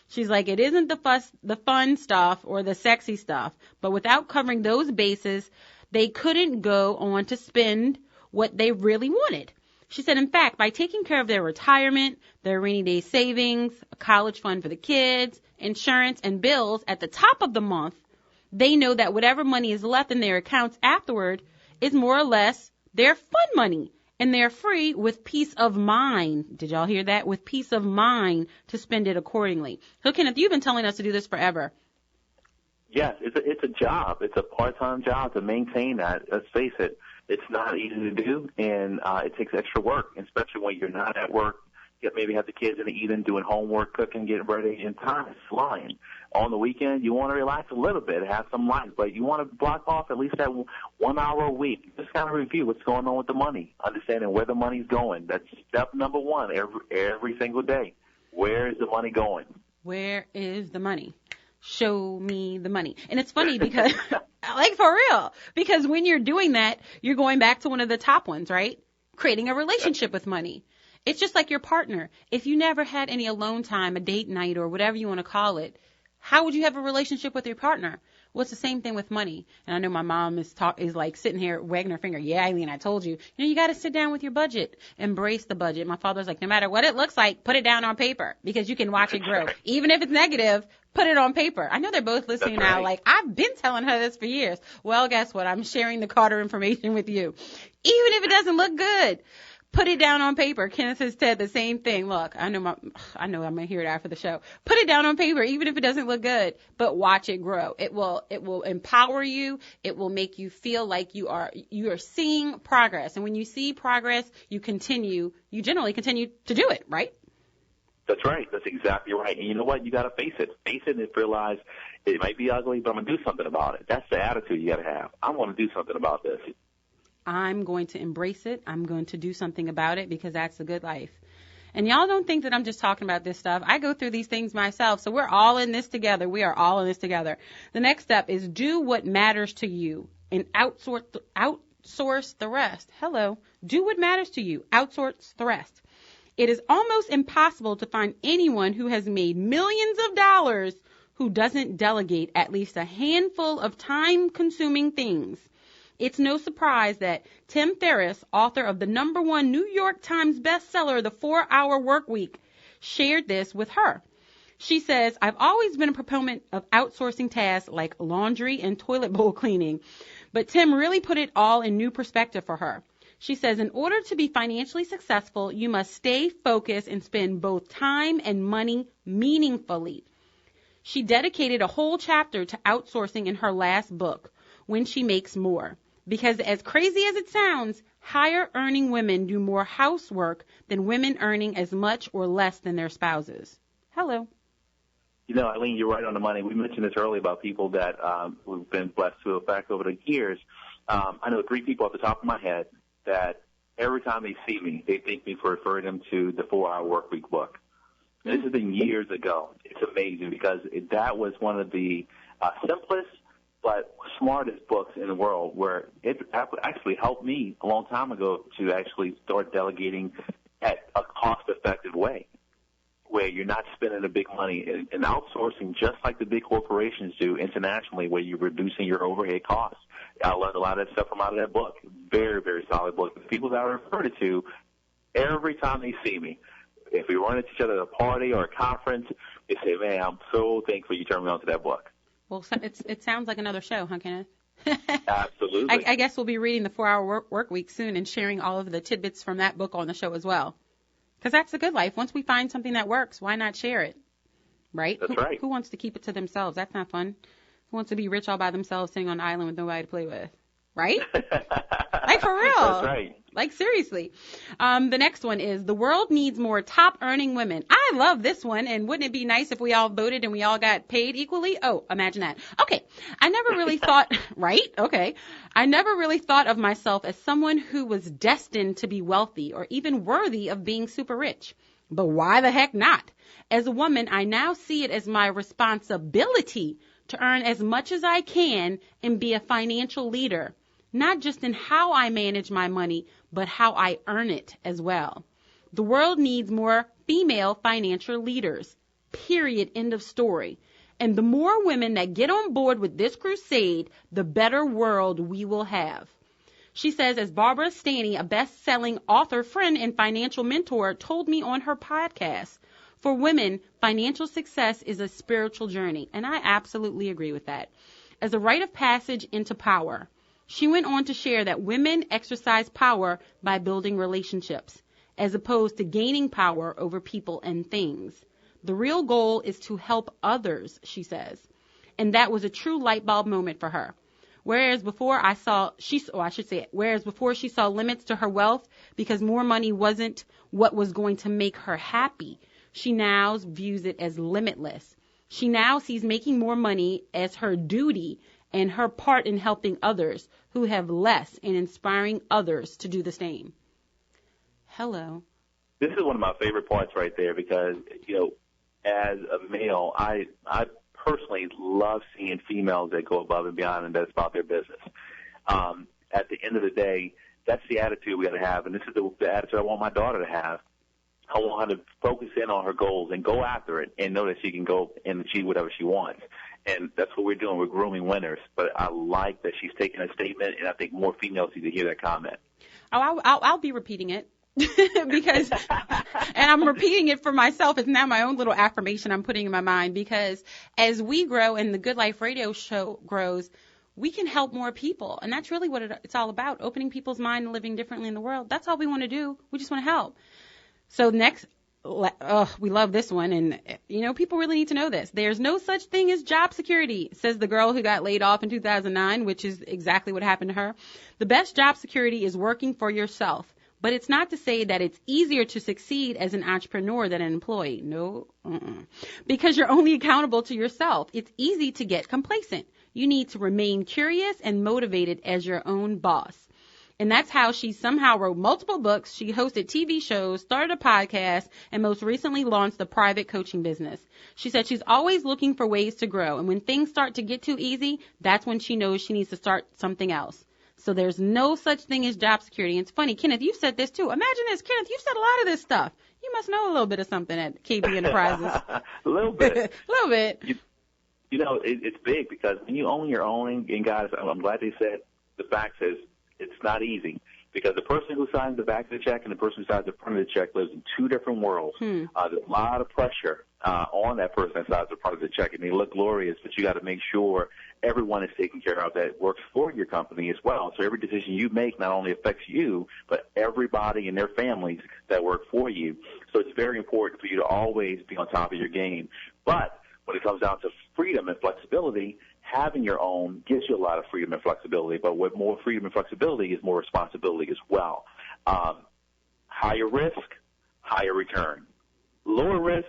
She's like, it isn't the fun stuff or the sexy stuff, but without covering those bases, they couldn't go on to spend what they really wanted. She said, in fact, by taking care of their retirement, their rainy day savings, a college fund for the kids, insurance, and bills at the top of the month, they know that whatever money is left in their accounts afterward is more or less their fun money. And they're free with peace of mind. Did y'all hear that? With peace of mind to spend it accordingly. So, Kenneth, you've been telling us to do this forever. Yes, it's a job. It's a part-time job to maintain that. Let's face it, it's not easy to do, and it takes extra work, especially when you're not at work. You maybe have the kids in the evening doing homework, cooking, getting ready, and time is flying. On the weekend, you want to relax a little bit, have some life, but you want to block off at least that 1 hour a week. Just kind of review what's going on with the money, understanding where the money's going. That's step number one every single day. Where is the money going? Where is the money? Show me the money. And it's funny because, like for real, because when you're doing that, you're going back to one of the top ones, right? Creating a relationship with money. It's just like your partner. If you never had any alone time, a date night, or whatever you want to call it, how would you have a relationship with your partner? Well, it's the same thing with money. And I know my mom is like sitting here wagging her finger. Yeah, Eileen, I told you. You got to sit down with your budget. Embrace the budget. My father's like, no matter what it looks like, put it down on paper because you can watch it grow. Even if it's negative, put it on paper. I know they're both listening now. Like, I've been telling her this for years. Well, guess what? I'm sharing the Carter information with you. Even if it doesn't look good. Put it down on paper. Kenneth has said the same thing. Look, I know I'm going to hear it after the show. Put it down on paper, even if it doesn't look good, but watch it grow. It will empower you. It will make you feel like you are seeing progress. And when you see progress, you generally continue to do it, right? That's right. That's exactly right. And you know what? You got to face it. Face it and realize it might be ugly, but I'm going to do something about it. That's the attitude you got to have. I want to do something about this. I'm going to embrace it. I'm going to do something about it because that's the good life. And y'all don't think that I'm just talking about this stuff. I go through these things myself. So we're all in this together. We are all in this together. The next step is do what matters to you and outsource the rest. Hello. Do what matters to you. Outsource the rest. It is almost impossible to find anyone who has made millions of dollars who doesn't delegate at least a handful of time-consuming things. It's no surprise that Tim Ferriss, author of the #1 New York Times bestseller, The 4-Hour Workweek, shared this with her. She says, I've always been a proponent of outsourcing tasks like laundry and toilet bowl cleaning, but Tim really put it all in new perspective for her. She says, in order to be financially successful, you must stay focused and spend both time and money meaningfully. She dedicated a whole chapter to outsourcing in her last book, When She Makes More. Because as crazy as it sounds, higher earning women do more housework than women earning as much or less than their spouses. Hello. You know, Eileen, you're right on the money. We mentioned this earlier about people that we've been blessed to affect over the years. I know 3 people off the top of my head that every time they see me, they thank me for referring them to the 4-Hour Workweek book. This has been years ago. It's amazing because that was one of the simplest but smartest books in the world, where it actually helped me a long time ago to actually start delegating at a cost-effective way, where you're not spending the big money and outsourcing just like the big corporations do internationally, where you're reducing your overhead costs. I learned a lot of that stuff from out of that book. Very, very solid book. The people that I refer it to, every time they see me, if we run into each other at a party or a conference, they say, man, I'm so thankful you turned me on to that book. Well, it sounds like another show, huh, Kenneth? Absolutely. I guess we'll be reading the 4-Hour Work Week soon and sharing all of the tidbits from that book on the show as well. Because that's the good life. Once we find something that works, why not share it? Right? That's right. Who wants to keep it to themselves? That's not fun. Who wants to be rich all by themselves sitting on an island with nobody to play with? Right? Like, for real. That's right. Like, seriously. The next one is, the world needs more top-earning women. I love this one, and wouldn't it be nice if we all voted and we all got paid equally? Oh, imagine that. Okay. I never really thought, right? Okay. I never really thought of myself as someone who was destined to be wealthy or even worthy of being super rich. But why the heck not? As a woman, I now see it as my responsibility to earn as much as I can and be a financial leader. Not just in how I manage my money, but how I earn it as well. The world needs more female financial leaders. Period. End of story. And the more women that get on board with this crusade, the better world we will have. She says, as Barbara Stanny, a best-selling author, friend, and financial mentor, told me on her podcast, for women, financial success is a spiritual journey. And I absolutely agree with that. As a rite of passage into power. She went on to share that women exercise power by building relationships, as opposed to gaining power over people and things. The real goal is to help others, she says. And that was a true light bulb moment for her. Whereas before she saw limits to her wealth because more money wasn't what was going to make her happy, she now views it as limitless. She now sees making more money as her duty and her part in helping others who have less and inspiring others to do the same. Hello. This is one of my favorite parts right there because, as a male, I personally love seeing females that go above and beyond and that's about their business. At the end of the day, that's the attitude we got to have, and this is the attitude I want my daughter to have. I want her to focus in on her goals and go after it and know that she can go and achieve whatever she wants. And that's what we're doing. We're grooming winners. But I like that she's taking a statement, and I think more females need to hear that comment. Oh, I'll be repeating it because, and I'm repeating it for myself. It's now my own little affirmation I'm putting in my mind because as we grow and the Good Life Radio show grows, we can help more people. And that's really what it's all about, opening people's mind and living differently in the world. That's all we want to do. We just want to help. So next, we love this one, and, people really need to know this. There's no such thing as job security, says the girl who got laid off in 2009, which is exactly what happened to her. The best job security is working for yourself, but it's not to say that it's easier to succeed as an entrepreneur than an employee. No, because you're only accountable to yourself. It's easy to get complacent. You need to remain curious and motivated as your own boss. And that's how she somehow wrote multiple books. She hosted TV shows, started a podcast, and most recently launched a private coaching business. She said she's always looking for ways to grow. And when things start to get too easy, that's when she knows she needs to start something else. So there's no such thing as job security. And it's funny, Kenneth, you've said this too. Imagine this, Kenneth, you've said a lot of this stuff. You must know a little bit of something at KB Enterprises. A little bit. A little bit. It's big because when you own your own, and guys, I'm glad they said the fact is, it's not easy because the person who signs the back of the check and the person who signs the front of the check lives in two different worlds. There's a lot of pressure on that person that signs the front of the check, and they look glorious, but you got to make sure everyone is taken care of that works for your company as well. So every decision you make not only affects you, but everybody and their families that work for you. So it's very important for you to always be on top of your game. But when it comes down to freedom and flexibility, having your own gives you a lot of freedom and flexibility, but with more freedom and flexibility is more responsibility as well. Higher risk, higher return. Lower risk,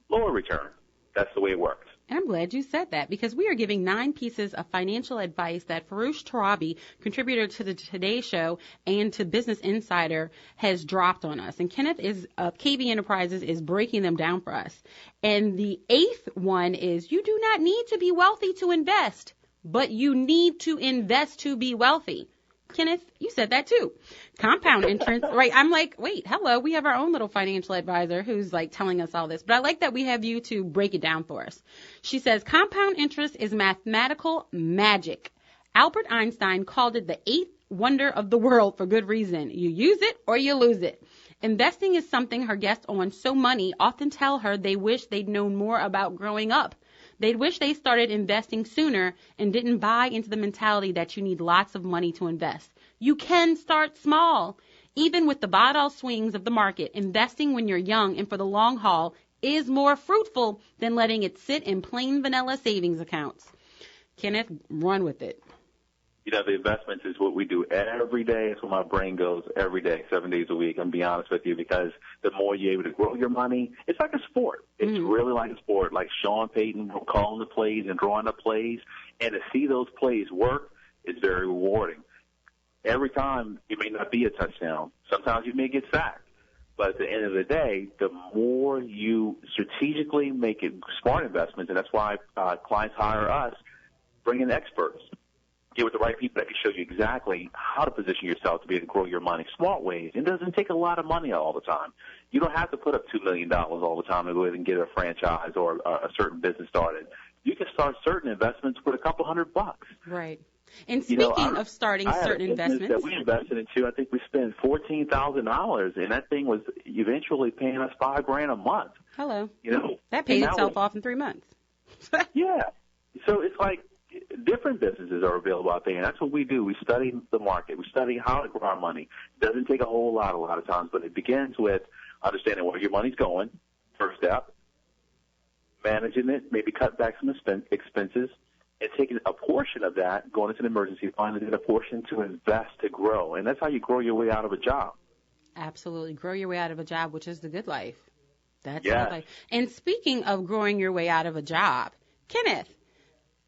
lower return. That's the way it works. And I'm glad you said that, because we are giving 9 pieces of financial advice that Farnoosh Torabi, contributor to the Today Show and to Business Insider, has dropped on us. And Kenneth of KB Enterprises is breaking them down for us. And the 8th one is, you do not need to be wealthy to invest, but you need to invest to be wealthy. Kenneth, you said that too. Compound interest, right? I'm like, wait, hello, we have our own little financial advisor who's like telling us all this. But I like that we have you to break it down for us. She says, compound interest is mathematical magic. Albert Einstein called it the 8th wonder of the world for good reason. You use it or you lose it. Investing is something her guests on So Money often tell her they wish they'd known more about growing up. They'd wish they started investing sooner and didn't buy into the mentality that you need lots of money to invest. You can start small. Even with the bottle swings of the market, investing when you're young and for the long haul is more fruitful than letting it sit in plain vanilla savings accounts. Kenneth, run with it. You know, the investments is what we do every day. It's where my brain goes every day, 7 days a week. I'm going to be honest with you, because the more you're able to grow your money, it's like a sport. It's really like a sport, like Sean Payton calling the plays and drawing the plays. And to see those plays work is very rewarding. Every time it may not be a touchdown. Sometimes you may get sacked. But at the end of the day, the more you strategically make it smart investments, and that's why clients hire us, bring in experts. Get with the right people that can show you exactly how to position yourself to be able to grow your money smart ways. It doesn't take a lot of money all the time. You don't have to put up $2 million all the time to go ahead and get a franchise or a certain business started. You can start certain investments with a couple $100. Right. And speaking of starting certain investments that we invested into, I think we spent $14,000, and that thing was eventually paying us $5,000 a month. Hello. You know, that pays itself off in 3 months. Yeah. So it's like, different businesses are available out there, and that's what we do. We study the market. We study how to grow our money. It doesn't take a whole lot of times, but it begins with understanding where your money's going, first step, managing it, maybe cut back some expenses, and taking a portion of that, going into an emergency fund, and then a portion to invest to grow. And that's how you grow your way out of a job. Absolutely. Grow your way out of a job, which is the good life. That's the good life. And speaking of growing your way out of a job, Kenneth,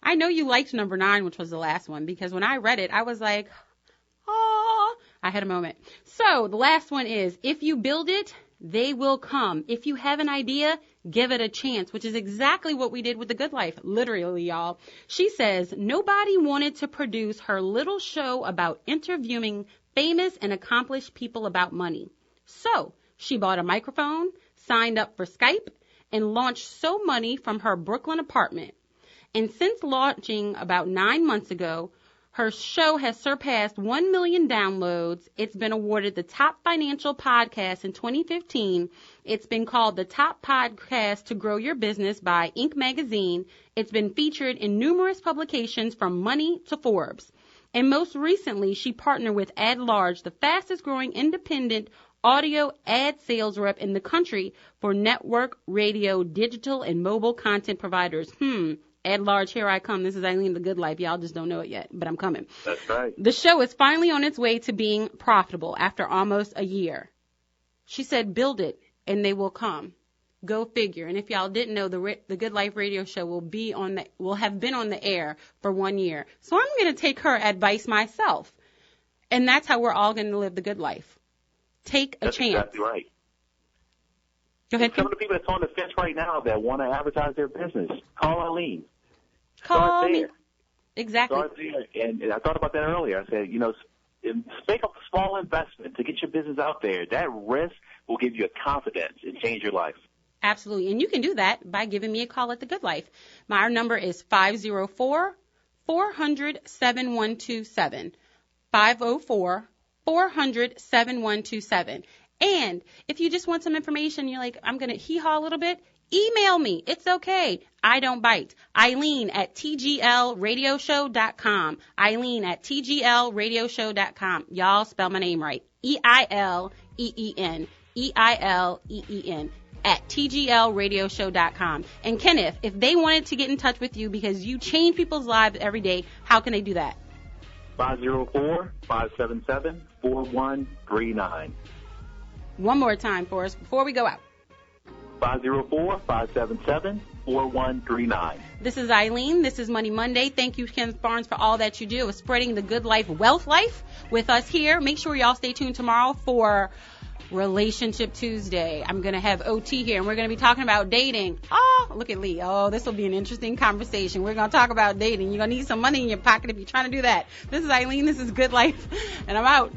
I know you liked number 9, which was the last one, because when I read it, I was like, oh, I had a moment. So the last one is, if you build it, they will come. If you have an idea, give it a chance, which is exactly what we did with The Good Life, literally, y'all. She says, nobody wanted to produce her little show about interviewing famous and accomplished people about money. So she bought a microphone, signed up for Skype, and launched So Money from her Brooklyn apartment. And since launching about 9 months ago, her show has surpassed 1 million downloads. It's been awarded the top financial podcast in 2015. It's been called the top podcast to grow your business by Inc. magazine. It's been featured in numerous publications from Money to Forbes. And most recently, she partnered with Ad Large, the fastest growing independent audio ad sales rep in the country for network, radio, digital, and mobile content providers. At large, here I come. This is Eileen, The Good Life. Y'all just don't know it yet, but I'm coming. That's right. The show is finally on its way to being profitable after almost a year. She said, build it, and they will come. Go figure. And if y'all didn't know, the Good Life radio show will have been on the air for 1 year. So I'm going to take her advice myself. And that's how we're all going to live the good life. Take a chance. That's exactly right. Go ahead. Some of the people that's on the fence right now that want to advertise their business, call Eileen. Call me. Exactly. Start there. And I thought about that earlier. I said, make a small investment to get your business out there. That risk will give you a confidence and change your life. Absolutely. And you can do that by giving me a call at The Good Life. Our number is 504-400-7127. 504-400-7127. And if you just want some information, you're like, I'm going to hee-haw a little bit, email me. It's okay. I don't bite. Eileen at tglradioshow.com. Eileen at tglradioshow.com. Y'all spell my name right. E-I-L-E-E-N. E-I-L-E-E-N. At tglradioshow.com. And Kenneth, if they wanted to get in touch with you because you change people's lives every day, how can they do that? 504-577-4139. One more time for us before we go out. 504-577-4139. This is Eileen. This is Money Monday. Thank you, Kenneth Barnes, for all that you do with spreading the good life, wealth life with us here. Make sure y'all stay tuned tomorrow for Relationship Tuesday. I'm going to have OT here, and we're going to be talking about dating. Oh, look at Lee. Oh, this will be an interesting conversation. We're going to talk about dating. You're going to need some money in your pocket if you're trying to do that. This is Eileen. This is Good Life, and I'm out.